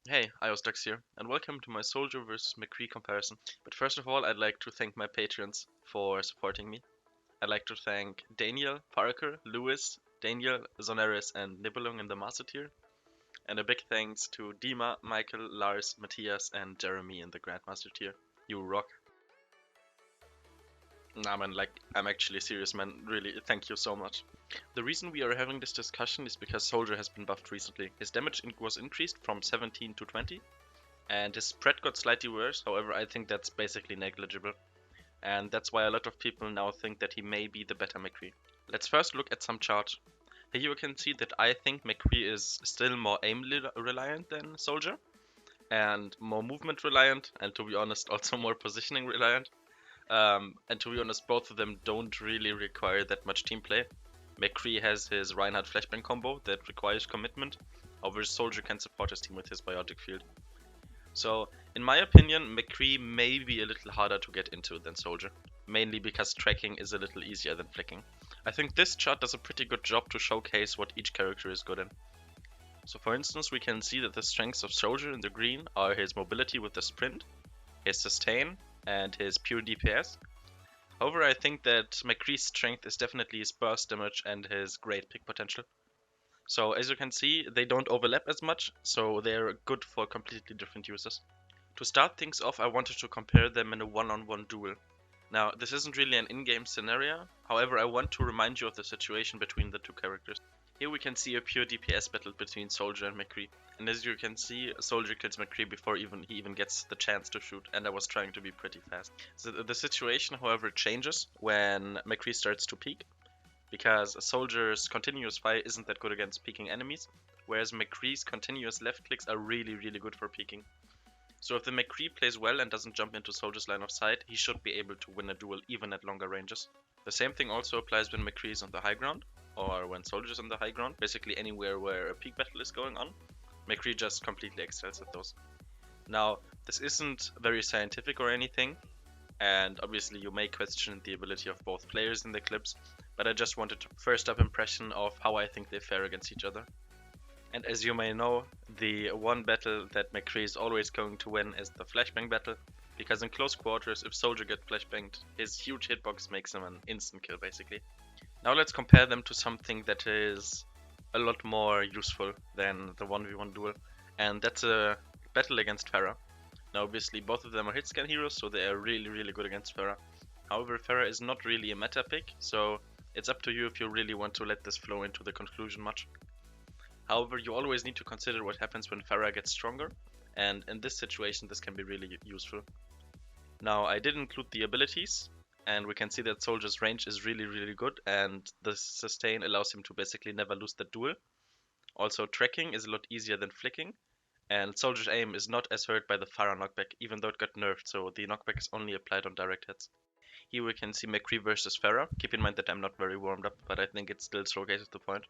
Hey, iOSDux here, and welcome to my Soldier vs McCree comparison. But first of all, I'd like to thank my patrons for supporting me. I'd like to thank Daniel, Parker, Lewis, Daniel, Zonaris, and Nibelung in the Master tier. And a big thanks to Dima, Michael, Lars, Matthias, and Jeremy in the Grandmaster tier. You rock. Nah man, I'm actually serious man, really, thank you so much. The reason we are having this discussion is because Soldier has been buffed recently. His damage was increased from 17 to 20, and his spread got slightly worse. However, I think that's basically negligible, and that's why a lot of people now think that he may be the better McCree. Let's first look at some charts. Here you can see that I think McCree is still more aim reliant than Soldier, and more movement reliant, and to be honest also more positioning reliant. And to be honest, both of them don't really require that much team play. McCree has his Reinhardt flashbang combo that requires commitment, however Soldier can support his team with his biotic field. So, in my opinion, McCree may be a little harder to get into than Soldier, mainly because tracking is a little easier than flicking. I think this chart does a pretty good job to showcase what each character is good in. So for instance, we can see that the strengths of Soldier in the green are his mobility with the sprint, his sustain, and his pure DPS. However, I think that McCree's strength is definitely his burst damage and his great pick potential. So as you can see, they don't overlap as much, so they're good for completely different uses. To start things off, I wanted to compare them in a one-on-one duel. Now, this isn't really an in-game scenario, however I want to remind you of the situation between the two characters. Here we can see a pure DPS battle between Soldier and McCree, and as you can see, Soldier kills McCree before he even gets the chance to shoot, and I was trying to be pretty fast. So the situation, however, changes when McCree starts to peek, because a Soldier's continuous fire isn't that good against peeking enemies, whereas McCree's continuous left clicks are really good for peeking. So if the McCree plays well and doesn't jump into Soldier's line of sight, he should be able to win a duel even at longer ranges. The same thing also applies when McCree is on the high ground, or when Soldier's on the high ground, basically anywhere where a peak battle is going on. McCree just completely excels at those. Now, this isn't very scientific or anything, and obviously you may question the ability of both players in the clips, but I just wanted to first up impression of how I think they fare against each other. And as you may know, the one battle that McCree is always going to win is the flashbang battle, because in close quarters, if Soldier gets flashbanged, his huge hitbox makes him an instant kill basically. Now let's compare them to something that is a lot more useful than the 1v1 duel, and that's a battle against Farah. Now obviously both of them are hitscan heroes, so they are really good against Farah. However, Farah is not really a meta pick, so it's up to you if you really want to let this flow into the conclusion much. However, you always need to consider what happens when Farah gets stronger, and in this situation this can be really useful. Now I did include the abilities, and we can see that Soldier's range is really good, and the sustain allows him to basically never lose the duel. Also tracking is a lot easier than flicking, and Soldier's aim is not as hurt by the Farah knockback, even though it got nerfed, so the knockback is only applied on direct hits. Here we can see McCree versus Farah. Keep in mind that I'm not very warmed up, but I think it still showcases the point.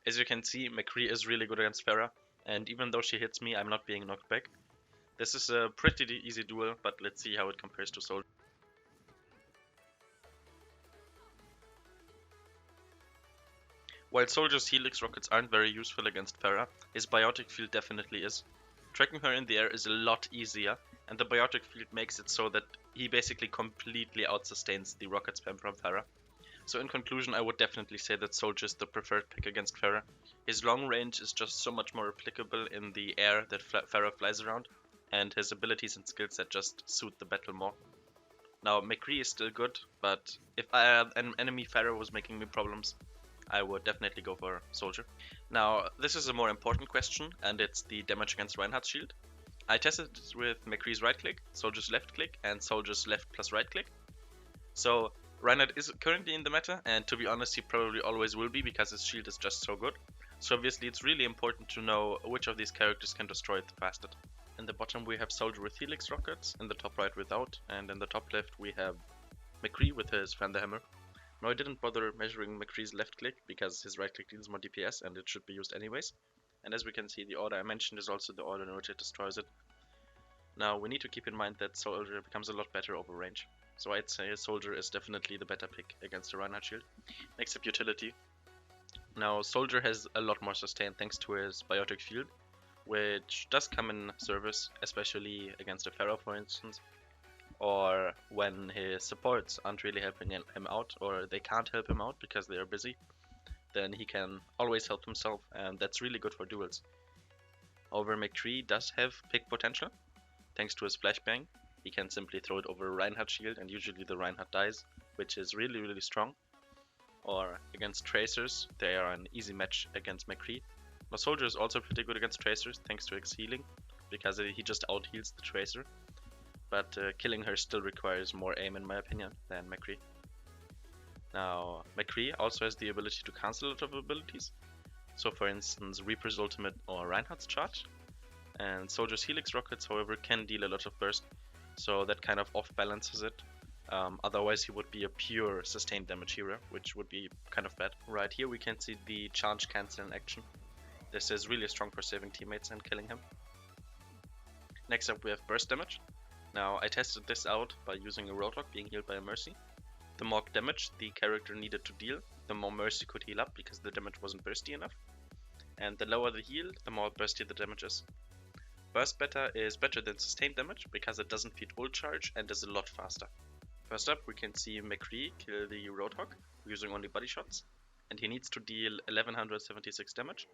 As you can see, McCree is really good against Farah, and even though she hits me, I'm not being knocked back. This is a pretty easy duel, but let's see how it compares to Soldier. While Soldier's Helix rockets aren't very useful against Farah, his biotic field definitely is. Tracking her in the air is a lot easier, and the biotic field makes it so that he basically completely outsustains the rocket spam from Farah. So in conclusion, I would definitely say that Soldier is the preferred pick against Farah. His long range is just so much more applicable in the air that Farah flies around, and his abilities and skill set just suit the battle more. Now, McCree is still good, but if an enemy Farah was making me problems, I would definitely go for Soldier. Now, this is a more important question, and it's the damage against Reinhardt's shield. I tested it with McCree's right click, Soldier's left click, and Soldier's left plus right click. So Reinhardt is currently in the meta, and to be honest, he probably always will be because his shield is just so good. So obviously it's really important to know which of these characters can destroy it the fastest. In the bottom we have Soldier with Helix rockets, in the top right without, and in the top left we have McCree with his Thunderhammer. Now I didn't bother measuring McCree's left click because his right click deals more DPS and it should be used anyways. And as we can see, the order I mentioned is also the order in which it destroys it. Now we need to keep in mind that Soldier becomes a lot better over range. So I'd say Soldier is definitely the better pick against the Reinhardt shield. Next up, utility. Now Soldier has a lot more sustain thanks to his biotic field, which does come in service, especially against a Farah, for instance, or when his supports aren't really helping him out, or they can't help him out because they are busy. Then he can always help himself, and that's really good for duels. However, McCree does have pick potential. Thanks to his flashbang, he can simply throw it over a Reinhardt shield, and usually the Reinhardt dies, which is really strong. Or against Tracers, they are an easy match against McCree. My Soldier is also pretty good against Tracers, thanks to his healing, because he just out-heals the Tracer. But killing her still requires more aim, in my opinion, than McCree. Now, McCree also has the ability to cancel a lot of abilities. So for instance, Reaper's ultimate or Reinhardt's charge. And Soldier's Helix rockets, however, can deal a lot of burst, so that kind of off-balances it. Otherwise he would be a pure sustained damage hero, which would be kind of bad. Right here we can see the charge cancel in action. This is really strong for saving teammates and killing him. Next up we have burst damage. Now I tested this out by using a Roadhog being healed by a Mercy. The more damage the character needed to deal, the more Mercy could heal up because the damage wasn't bursty enough. And the lower the heal, the more bursty the damage is. Burst better is better than sustained damage because it doesn't feed ult charge and is a lot faster. First up we can see McCree kill the Roadhog using only body shots, and he needs to deal 1176 damage,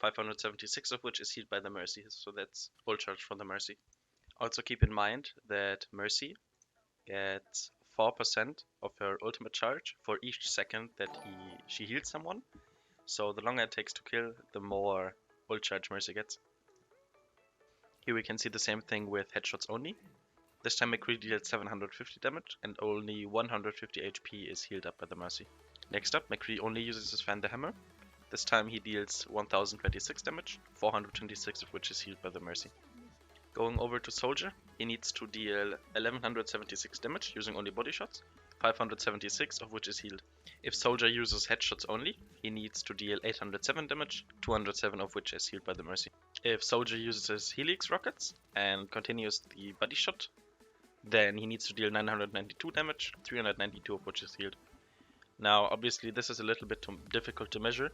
576 of which is healed by the Mercy, so that's ult charge from the Mercy. Also keep in mind that Mercy gets 4% of her ultimate charge for each second that she heals someone, so the longer it takes to kill, the more ult charge Mercy gets. Here we can see the same thing with headshots only. This time McCree deals 750 damage and only 150 HP is healed up by the Mercy. Next up, McCree only uses his Fan the Hammer. This time he deals 1026 damage, 426 of which is healed by the Mercy. Going over to Soldier, he needs to deal 1176 damage using only body shots, 576 of which is healed. If Soldier uses headshots only, he needs to deal 807 damage, 207 of which is healed by the Mercy. If Soldier uses Helix rockets and continues the body shot, then he needs to deal 992 damage, 392 of which is healed. Now obviously this is a little bit difficult to measure,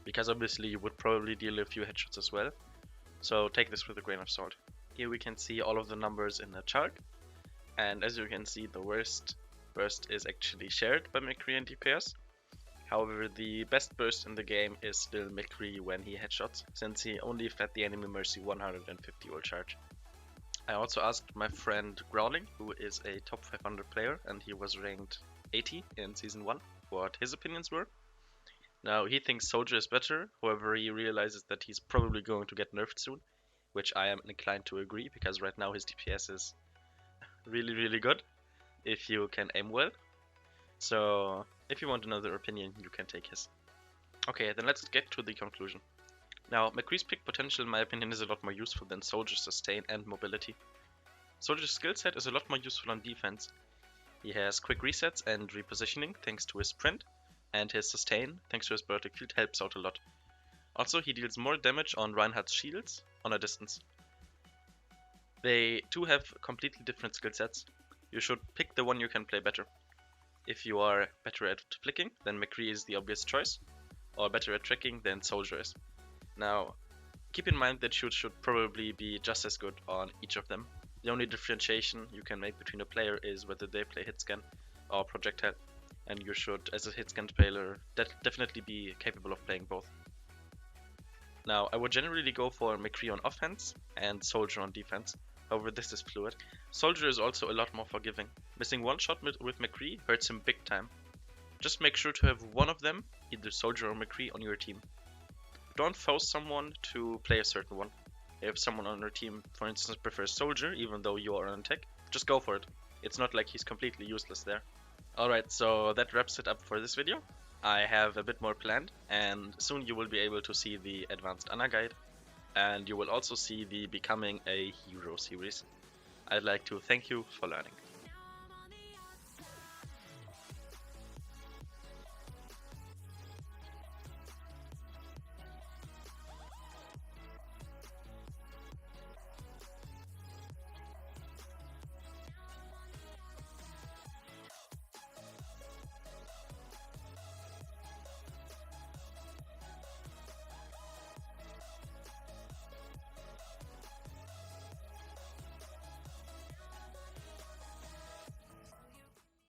because obviously you would probably deal a few headshots as well. So take this with a grain of salt. Here we can see all of the numbers in a chart, and as you can see the worst burst is actually shared by McCree and DPS. However, the best burst in the game is still McCree when he headshots, since he only fed the enemy Mercy 150 ult charge. I also asked my friend Growling, who is a top 500 player and he was ranked 80 in Season 1, what his opinions were. Now he thinks Soldier is better, however he realizes that he's probably going to get nerfed soon, which I am inclined to agree, because right now his DPS is really good if you can aim well. So if you want another opinion, you can take his. Okay, then let's get to the conclusion. Now McCree's pick potential in my opinion is a lot more useful than Soldier's sustain and mobility. Soldier's skill set is a lot more useful on defense. He has quick resets and repositioning thanks to his sprint, and his sustain, thanks to his Biotic Field, helps out a lot. Also, he deals more damage on Reinhardt's shields on a distance. They too have completely different skill sets. You should pick the one you can play better. If you are better at flicking, then McCree is the obvious choice, or better at tracking, then Soldier is. Now, keep in mind that you should probably be just as good on each of them. The only differentiation you can make between a player is whether they play hitscan or projectile, and you should, as a hitscan player, definitely be capable of playing both. Now, I would generally go for McCree on offense and Soldier on defense, however this is fluid. Soldier is also a lot more forgiving. Missing one shot with McCree hurts him big time. Just make sure to have one of them, either Soldier or McCree, on your team. Don't force someone to play a certain one. If someone on your team, for instance, prefers Soldier, even though you are on tech, just go for it. It's not like he's completely useless there. Alright, so that wraps it up for this video. I have a bit more planned, and soon you will be able to see the Advanced Ana guide, and you will also see the Becoming a Hero series. I'd like to thank you for learning.